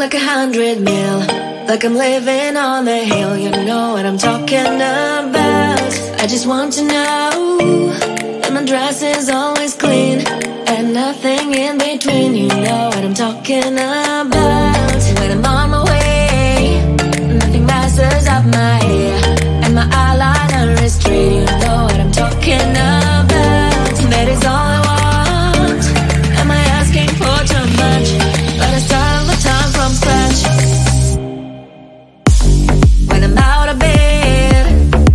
like 100 mil, like I'm living on the hill. You know what I'm talking about. I just want to know that my dress is always clean and nothing in between. You know what I'm talking about. When I'm on my way, nothing messes up my hair, and my eyeliner is straight. You know what I'm talking about. That is all I want. Am I asking for too much? But I start all the time from scratch. When I'm out of bed,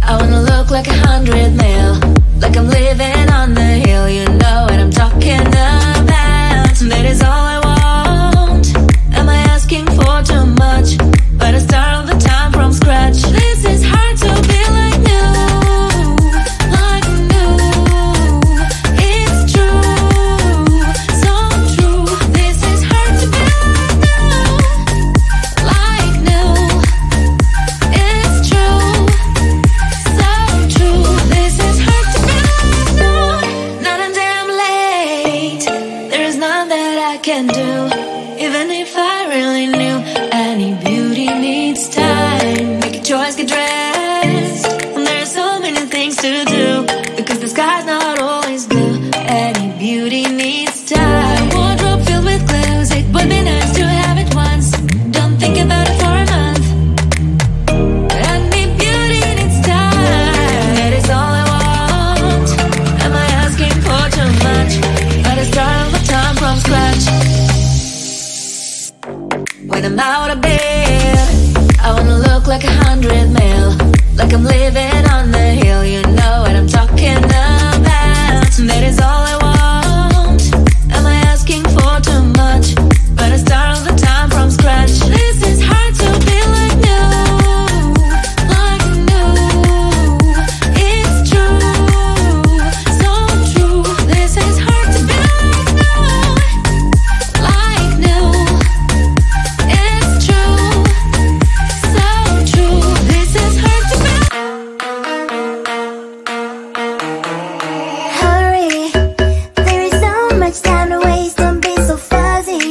I wanna look like 100 mil, like I'm living on the hill. You know what I'm talking about. That is all I want. Am I asking for too much? But I start all the time from scratch. This is hard to be like new, like new. It's true, so true. This is hard to be like new, it's true, so true. This is hard to be like new. Not until I'm late, there is none that I can do. Even if I really knew, any beauty needs time. Make a choice, get dressed, and there are so many things to do, because the sky's not always blue. Any beauty needs time. Wardrobe filled with clothes, it would be nice to have it once. Don't think about it for a month. Any beauty needs time. That is all I want. Am I asking for too much? But I start all the time from scratch. When I'm out of bed, I wanna look like 100 mil, like I'm living on the hill. You know what I'm talking about. That is all I want. Am I asking for too much? But I start all the time from scratch. This is hard to be like new, like new. It's true, so true. This is hard to be like new, like new. It's true, so true. This is hard to be. Hurry, there is so much time to waste. Don't be so fuzzy,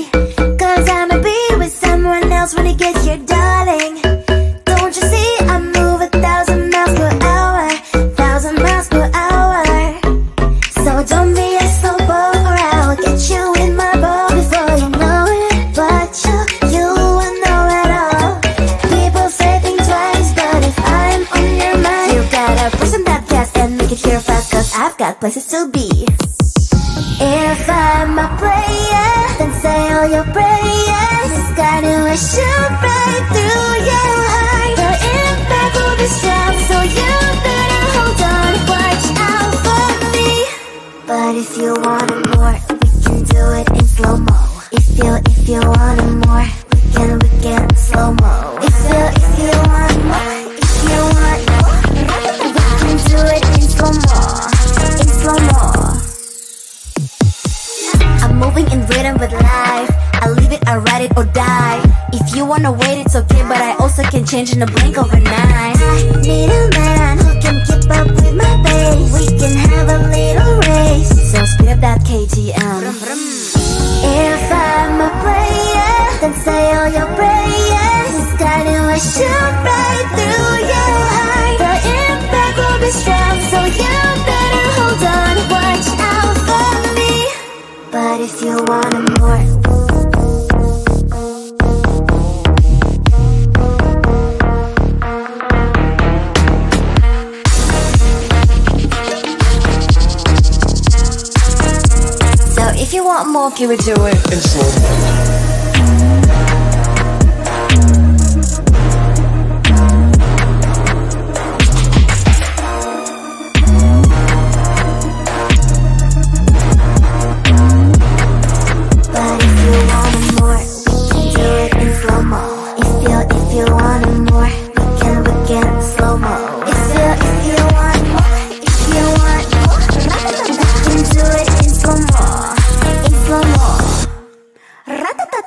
'cause I'ma be with someone else when it gets here, darling. Don't you see I move 1,000 miles per hour, 1,000 miles per hour. So don't be a slow boat, or I'll get you in my boat before you know it. But you won't know at all. People say think twice, but if I'm on your mind, you gotta push on that gas and make it here fast, 'cause I've got places to be. If I'm a player, then say all your prayers. It's gonna shoot right through your heart. The impact will be strong, so you better hold on. Watch out for me. But if you want it more, we can do it in slow-mo. If you want it more, we can slow-mo. If you want more, we can do it in slow-mo, in slow-mo. I'm moving in rhythm with life. I leave it, I ride it or die. If you wanna wait, it's okay, but I also can change in a blink overnight. I need a man who can keep up with my pace. We can have a little race, so speed up that KTM. If I'm a player, then say all your prayers. It's gonna shoot right through your heart. The impact will be strong, so you better hold on. Watch out for me. But if you want it more, so if you want more, can we do it in slow-mo? But if you want it more, we can do it in slow-mo. If you want it more, we can slow-mo. If you want more, we can do it in slow-mo, in slow-mo. Ratata.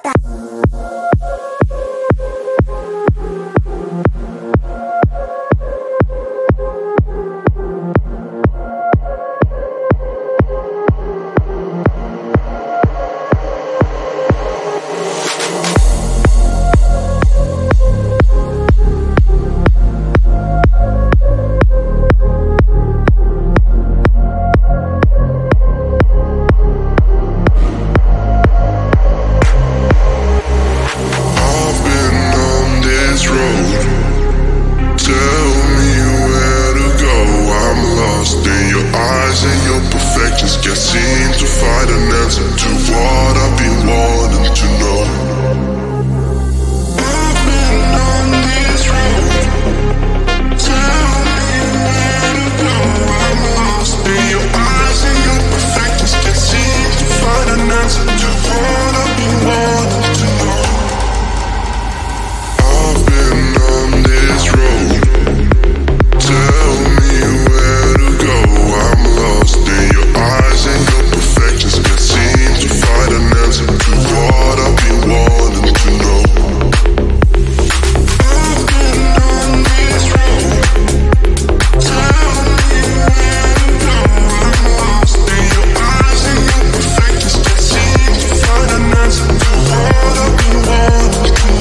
seem to find an answer to what I've been wanting to know. I've been on this road. Tell me where to go. I'm lost in your eyes and your perfections. Can't seem to find an answer to what I've been wanting to know. I've been on this road. Tell me where to go. I'm lost in your eyes and your perfections. Can't seem to find an answer to what I've been wanting to know. I've been on this road. Tell me where to go. I'm lost in your eyes and your perfections. Can't seem to find an answer to what I've been wanting to know.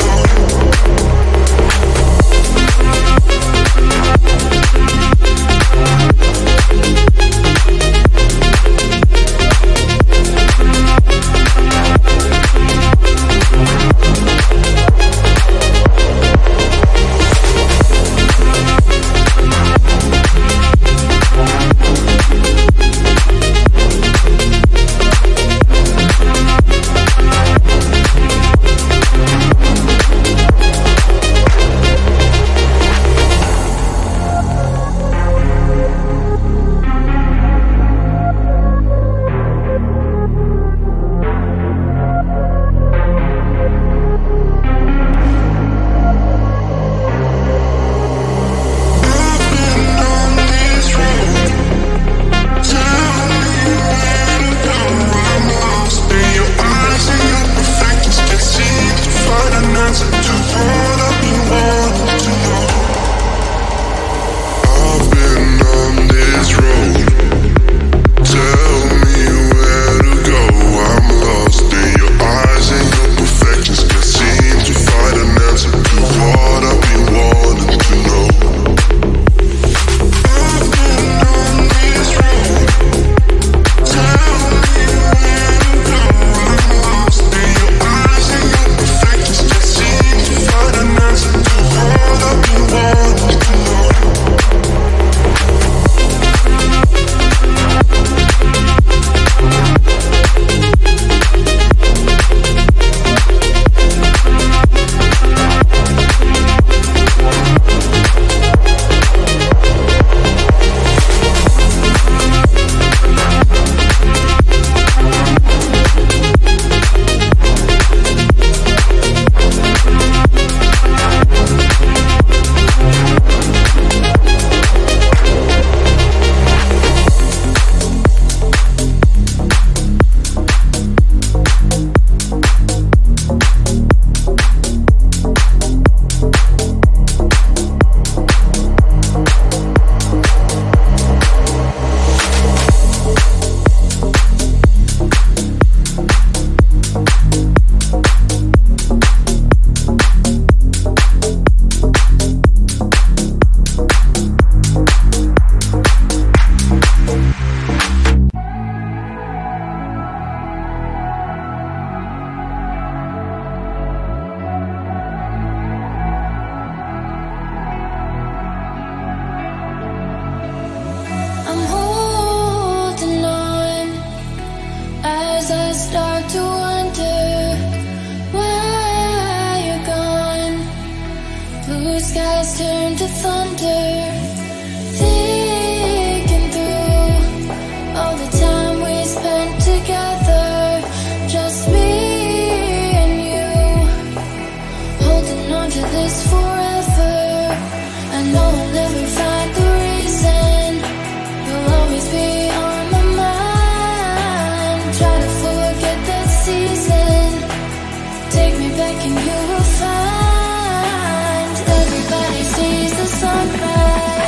Everybody sees the sunrise.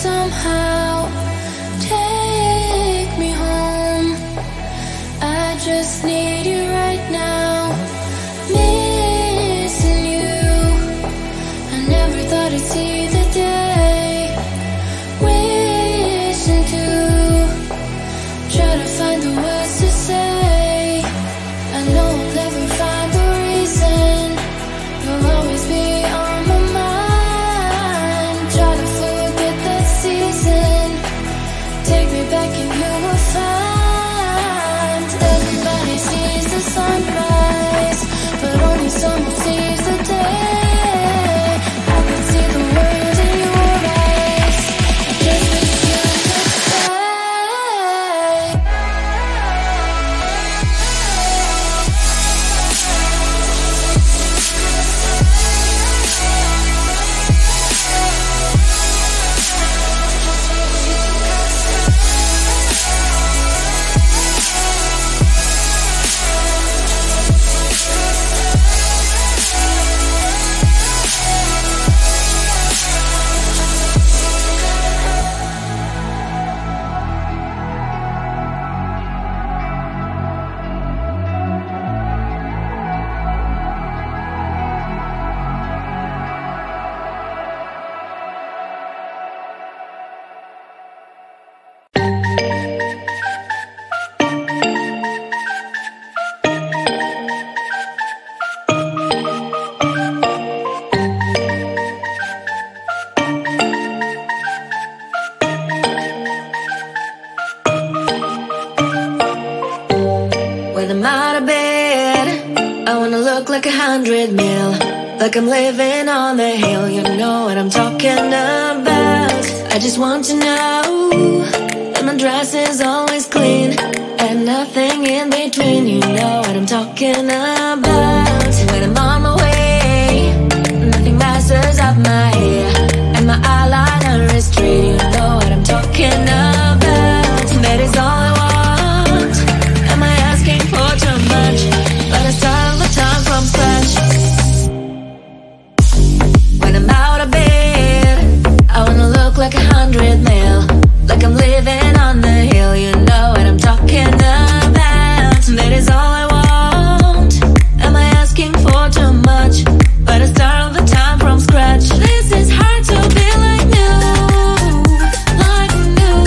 somehow take me home. I just need you right now, missing you. I never thought I'd see the day, wishing to try to find the words to say. I know I'll never find the reason, you'll always be on my mind. Try to forget that season, take me back and you will find. Everybody sees the sunrise, but only someone sees the day. I can see the words in your eyes, I just wish you could stay. When I'm out of bed, I wanna look like 100 mil, like I'm living on the hill. You know what I'm talking about. I just want to know that my dress is always clean and nothing in between. You know what I'm talking about. When I'm on my way, nothing messes up my hair, and my eyeliner is straight. You know what I'm talking about. That is all I want. Am I asking for too much? But I start all the time from scratch. When I'm out of bed, I wanna look like 100 mil, like I'm living on the hill. You know what I'm talking about. That is all I want. Am I asking for too much? But I start all the time from scratch. This is hard to be like new, like new.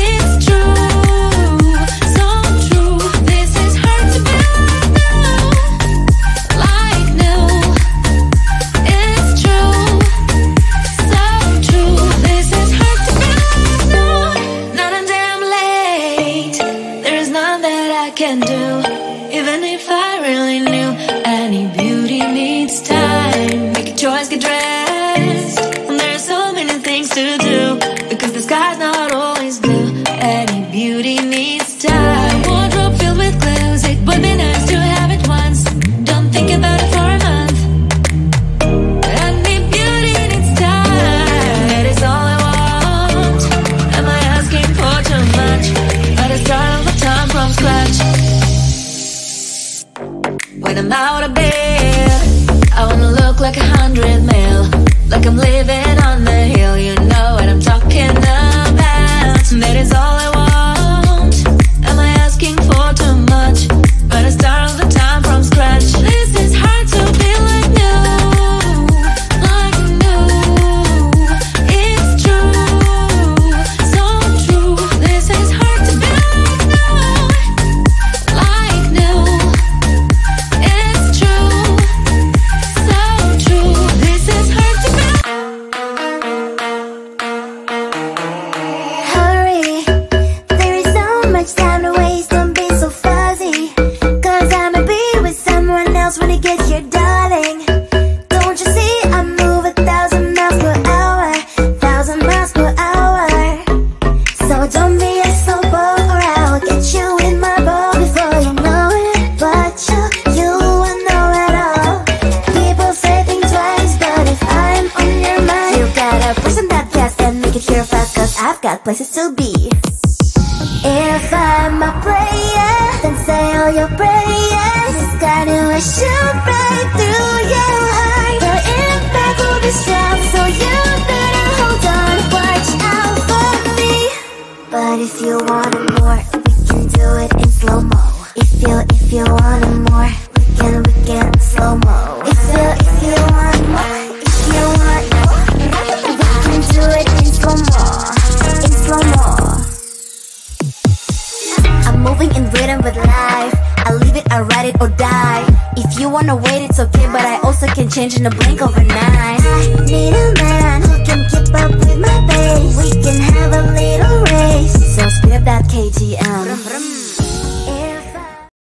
It's true, so true. This is hard to be like new, it's true, so true. This is hard to be like new. Not a damn late, there is none that I can do. Even if I really knew, any beauty needs time. Make a choice, get dressed, and there are so many things to do, because the sky's not always blue. Any beauty needs time. Wardrobe filled with clothes, it would be nice to have it once. Don't think about it for a month. Any beauty needs time. That is all I want. Am I asking for too much? But I start all the time from scratch. When I'm out of bed, I wanna look like 100 mil, like I'm living on the hill. You know what I'm talking about. That is all I want. Am I asking for too much? But I start all the time from scratch. This is hard to be like new, like new. It's true, so true. This is hard to be like new, like new. It's true, so true. This is hard to be. Hurry, there is so much time to waste, don't be so fuzzy. Cause I'ma be with someone else when it gets here, darling. Don't you see, I move 1,000 miles per hour, 1,000 miles per hour. So don't be a soap or I'll get you in my boat before you know it. But you will know it all. People say think twice, but if I'm on your mind, you gotta push on that gas and make it here fast, cause I've got places to be. If I'm a player, then say all your prayers. This guy knew I shoot right through your heart. The impact will be strong, so you better hold on. if you want it more, we can do it in slow-mo. If you want it more, we can slow-mo. If you want more, we can do it in slow-mo. In slow-mo. I'm moving in rhythm with life. I leave it, I ride it or die. If you wanna wait, it's okay, but I also can change in a blink of an eye. I need a man who